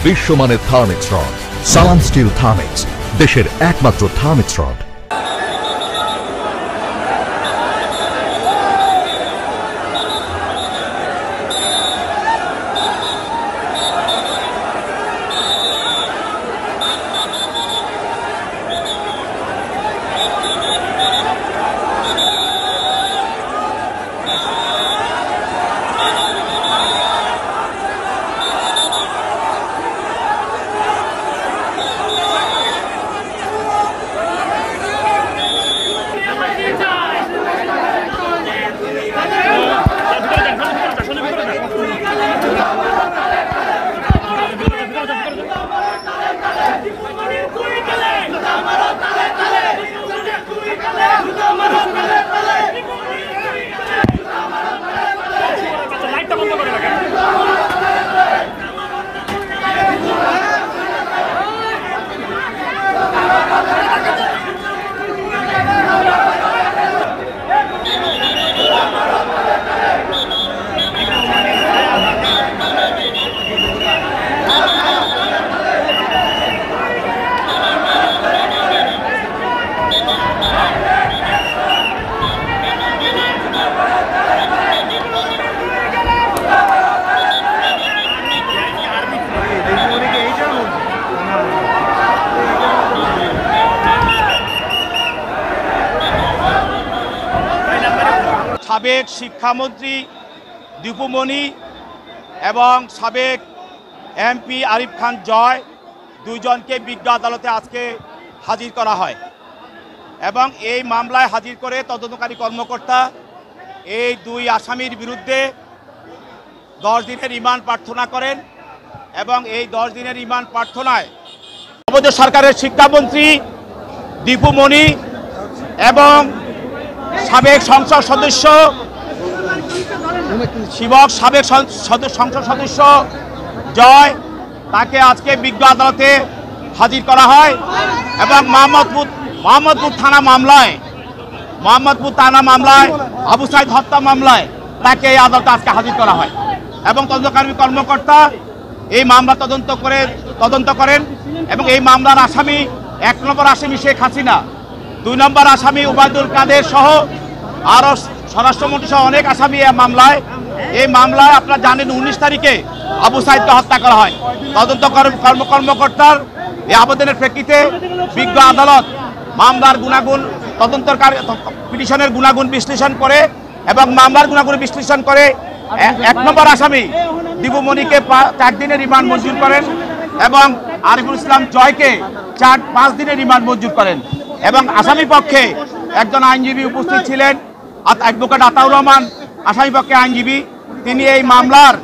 বিশ্বমানের থার্মিক্স রড। সালাম স্টিল থার্মিক্স, দেশের একমাত্র থার্মিক্স রড। সাবেক শিক্ষামন্ত্রী দীপু মনি এবং সাবেক এমপি আরিফ খান জয় দুইজনকে বিজ্ঞ আদালতে আজকে হাজির করা হয় এবং এই মামলায় হাজির করে তদন্তকারী কর্মকর্তা এই দুই আসামির বিরুদ্ধে 10 দিনের রিমান্ড প্রার্থনা করেন এবং এই 10 দিনের রিমান্ড প্রার্থনায় অবৈধ সরকারের শিক্ষামন্ত্রী দীপু মনি এবং সাবেক সংসদ সদস্য সাবেক সংসদ সদস্য জয় তাকে আজকে বিজ্ঞ আদালতে হাজির করা হয় এবং মোহাম্মদপুর থানা মামলায় আবু সাইদ হত্যা মামলায় তাকে এই আদালতে আজকে হাজির করা হয় এবং তদন্তকারী কর্মকর্তা এই মামলা তদন্ত করেন এবং এই মামলার আসামি 1 নম্বর আসামি শেখ হাসিনা, 2 নম্বর আসামি ওবায়দুল কাদের সহ আরও স্বরাষ্ট্রমন্ত্রী সহ অনেক আসামি এই মামলায় আপনারা জানেন 19 তারিখে আবু সাইদকে হত্যা করা হয়। তদন্ত কর্মকর্তার এই আবেদনের প্রেক্ষিতে বিজ্ঞ আদালত মামলার গুণাগুণ তদন্তকারী পিটিশনের গুণাগুণ বিশ্লেষণ করে এবং মামলার গুণাগুণ বিশ্লেষণ করে 1 নম্বর আসামি দীপু মনিকে 4 দিনের রিমান্ড মঞ্জুর করেন এবং আরিফুল ইসলাম জয়কে 5 দিনের রিমান্ড মঞ্জুর করেন এবং আসামি পক্ষে একজন আইনজীবী উপস্থিত ছিলেন, অ্যাডভোকেট আতাউর রহমান আসামি পক্ষে আইনজীবী। তিনি এই মামলার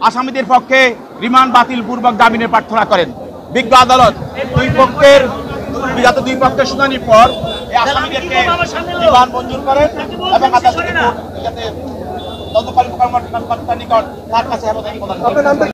আসামিদের পক্ষে রিমান্ড বাতিল পূর্বক জামিনের প্রার্থনা করেন। বিজ্ঞ আদালত দুই পক্ষের শুনানির পর এই আসামিদেরকে রিমান্ড মঞ্জুর করেন এবং তদন্তকারী কর্মকর্তার নিকট তার কাছে